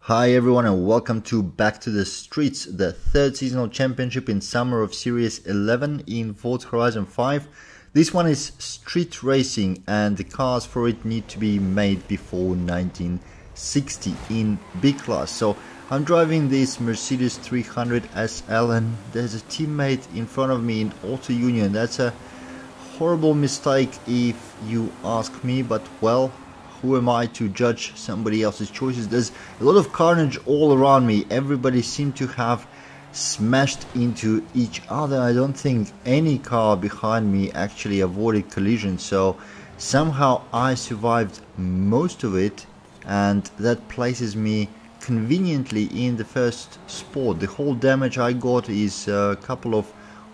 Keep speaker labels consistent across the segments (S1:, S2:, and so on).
S1: Hi everyone and welcome to Back to the Streets, the third seasonal championship in summer of Series 11 in Forza Horizon 5. This one is street racing and the cars for it need to be made before 1960 in B class. So I'm driving this Mercedes 300 SL and there's a teammate in front of me in Auto Union. That's a horrible mistake if you ask me, but well, who am I to judge somebody else's choices? There's a lot of carnage all around me. Everybody seemed to have smashed into each other. I don't think any car behind me actually avoided collision, so somehow I survived most of it, and that places me conveniently in the first spot. The whole damage I got is a couple of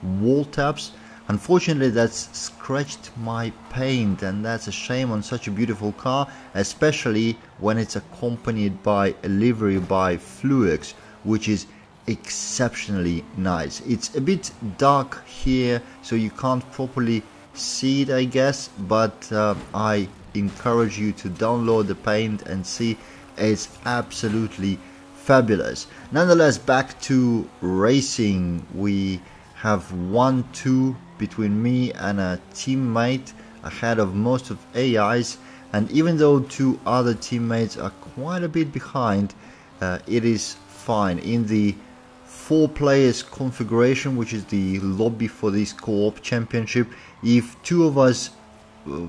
S1: wall taps. Unfortunately, that's scratched my paint, and that's a shame on such a beautiful car, especially when it's accompanied by a livery by Luxe, which is exceptionally nice. It's a bit dark here, so you can't properly see it, I guess, but I encourage you to download the paint and see. It's absolutely fabulous. Nonetheless, back to racing. We have 1-2 between me and a teammate ahead of most of AIs, and even though two other teammates are quite a bit behind, it is fine. In the 4 players configuration, which is the lobby for this co-op championship, if 2 of us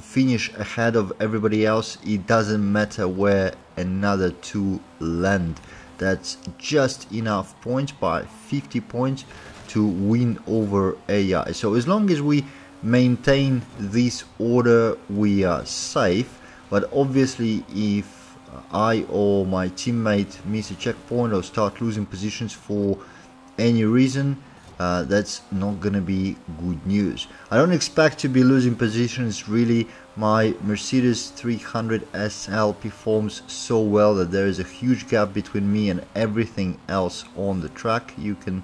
S1: finish ahead of everybody else, it doesn't matter where another 2 land. That's just enough points, by 50 points, to win over AI. So as long as we maintain this order, we are safe. But obviously, if I or my teammate miss a checkpoint or start losing positions for any reason, that's not gonna be good news. I don't expect to be losing positions really. My Mercedes 300 SL performs so well that there is a huge gap between me and everything else on the track. You can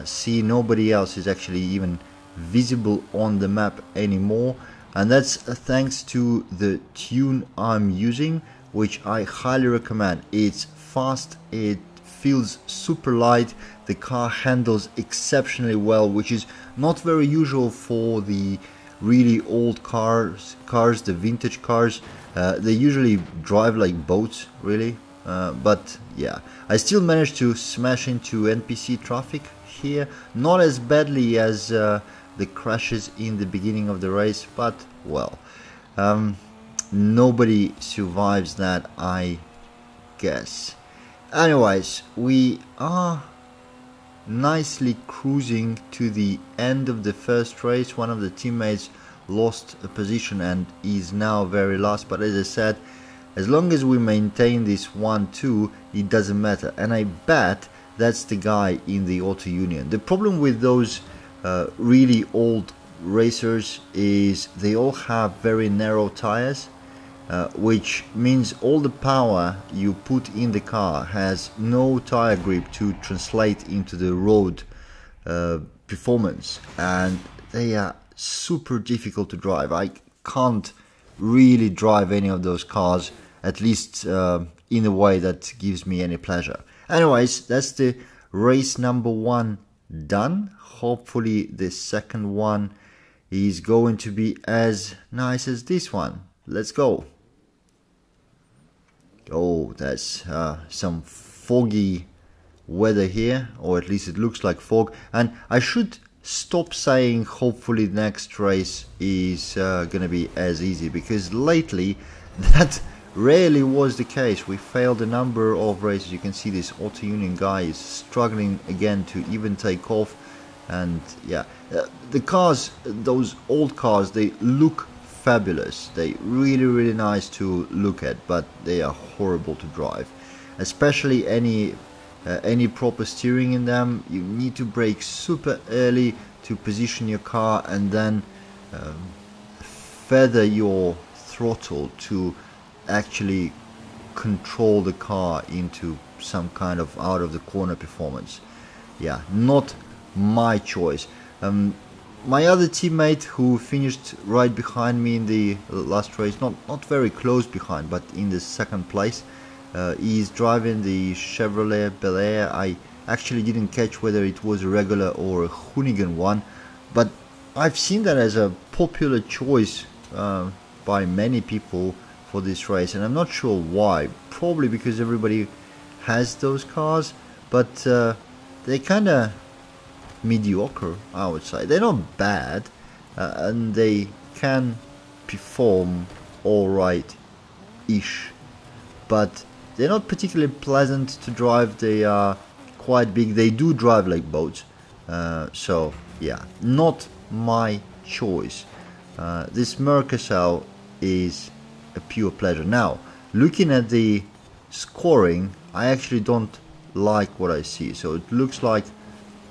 S1: see nobody else is actually even visible on the map anymore, and that's thanks to the tune I'm using, which I highly recommend. It's fast, it feels super light, the car handles exceptionally well, which is not very usual for the really old cars, the vintage cars. They usually drive like boats, really. But yeah, I still managed to smash into NPC traffic here, not as badly as the crashes in the beginning of the race, but well, nobody survives that, I guess. Anyways, we are nicely cruising to the end of the first race. One of the teammates lost a position and is now very last, but as I said, as long as we maintain this 1-2, it doesn't matter, and I bet that's the guy in the Auto Union. The problem with those really old racers is they all have very narrow tires, which means all the power you put in the car has no tire grip to translate into the road performance, and they are super difficult to drive. I can't really drive any of those cars, at least in a way that gives me any pleasure. Anyways, that's the race number 1 done. Hopefully the second one is going to be as nice as this one. Let's go. Oh, there's some foggy weather here, or at least it looks like fog, and I should stop saying hopefully the next race is gonna be as easy, because lately that rarely was the case. We failed a number of races. You can see this Auto Union guy is struggling again to even take off, and yeah, the cars, those old cars, they look fabulous. They really nice to look at, but they are horrible to drive, especially any proper steering in them. You need to brake super early to position your car, and then feather your throttle to actually control the car into some kind of out of the corner performance. Yeah, not my choice. My other teammate, who finished right behind me in the last race, not very close behind, but in the second place, He's driving the Chevrolet Bel Air. I actually didn't catch whether it was a regular or a Hoonigan one, but I've seen that as a popular choice by many people for this race, and I'm not sure why. Probably because everybody has those cars, but they're kind of mediocre, I would say. They're not bad, and they can perform alright-ish, but they're not particularly pleasant to drive. They are quite big. They do drive like boats, so yeah, not my choice. This Mercasal is a pure pleasure. Now, looking at the scoring, I actually don't like what I see. So it looks like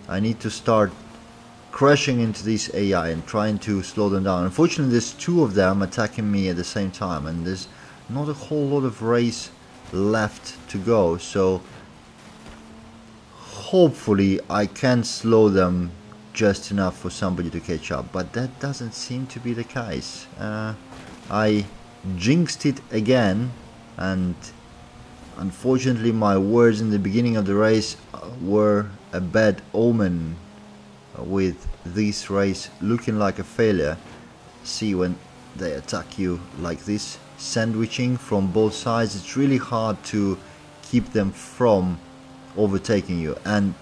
S1: I need to start crashing into this AI and trying to slow them down. Unfortunately, there's two of them attacking me at the same time, and there's not a whole lot of race left to go. So hopefully I can slow them just enough for somebody to catch up, but that doesn't seem to be the case. I jinxed it again, and unfortunately my words in the beginning of the race were a bad omen, with this race looking like a failure. See, when they attack you like this, sandwiching from both sides, it's really hard to keep them from overtaking you, and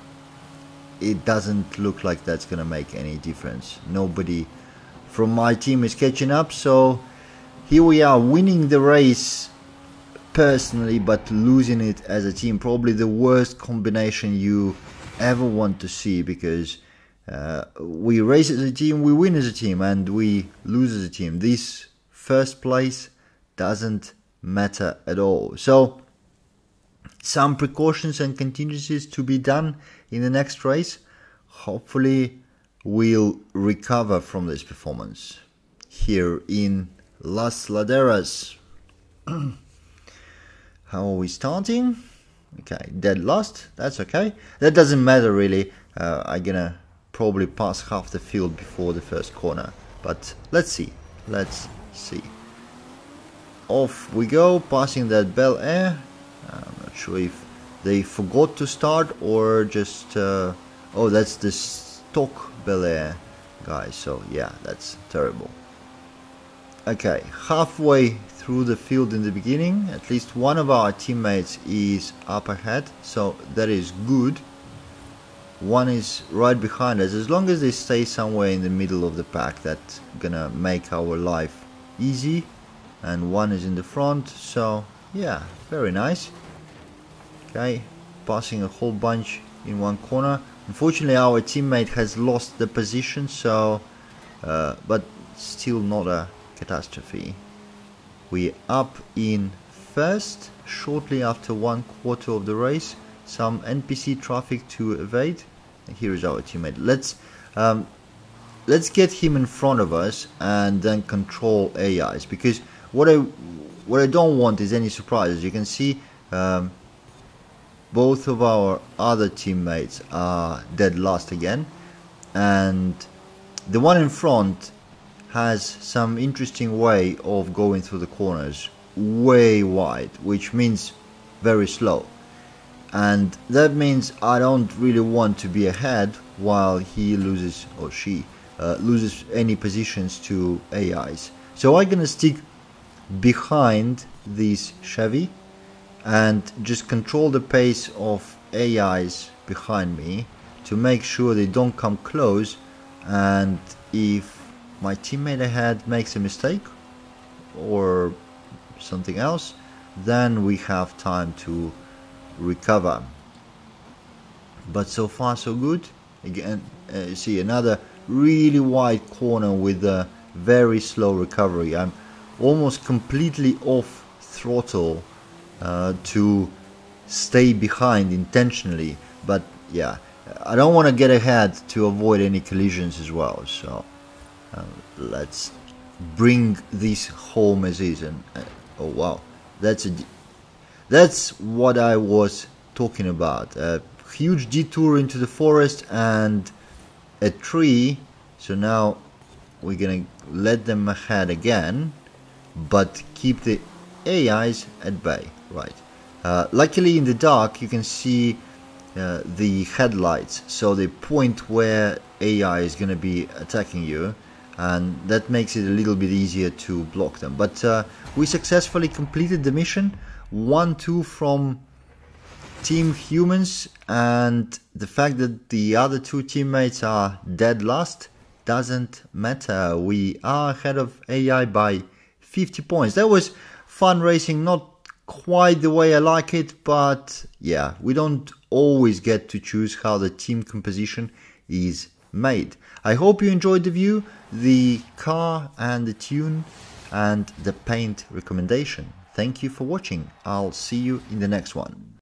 S1: it doesn't look like that's gonna make any difference. Nobody from my team is catching up, so here we are, winning the race personally, but losing it as a team. Probably the worst combination you ever want to see, because we race as a team, we win as a team, and we lose as a team. This first place doesn't matter at all. So some precautions and contingencies to be done in the next race. Hopefully we'll recover from this performance here in Las Laderas. How are we starting? Okay, dead last. That's okay. That doesn't matter really. I'm gonna probably pass half the field before the first corner, but let's see. Off we go, passing that Bel Air. I'm not sure if they forgot to start or just oh, that's the stock Bel Air, guys. So yeah, that's terrible. Okay, halfway through the field in the beginning, at least one of our teammates is up ahead, so that is good. One is right behind us. As long as they stay somewhere in the middle of the pack, that's gonna make our life easy. And one is in the front, so yeah, very nice. Okay, passing a whole bunch in one corner. Unfortunately, our teammate has lost the position, so but still not a catastrophe. We're up in first, shortly after 1/4 of the race. Some NPC traffic to evade. Here is our teammate. Let's get him in front of us and then control AIs, because what I don't want is any surprises. You can see both of our other teammates are dead last again, and the one in front has some interesting way of going through the corners, way wide, which means very slow, and that means I don't really want to be ahead while he loses, or she loses any positions to AIs. So I'm gonna stick behind this Chevy and just control the pace of AIs behind me to make sure they don't come close, and if my teammate ahead makes a mistake or something else, then we have time to recover. But so far so good. Again, you see another really wide corner with a very slow recovery. I'm almost completely off throttle to stay behind intentionally, but yeah, I don't want to get ahead to avoid any collisions as well. So let's bring this home as is. And oh wow, that's what I was talking about. A huge detour into the forest and a tree. So now we're gonna let them ahead again, but keep the AIs at bay. Right, Luckily in the dark you can see the headlights, so they point where AI is going to be attacking you, and that makes it a little bit easier to block them. But we successfully completed the mission. 1-2 from Team Humans, and the fact that the other two teammates are dead last doesn't matter. We are ahead of AI by 50 points. That was fun racing, not quite the way I like it, but yeah, we don't always get to choose how the team composition is made. I hope you enjoyed the view, the car and the tune and the paint recommendation. Thank you for watching. I'll see you in the next one.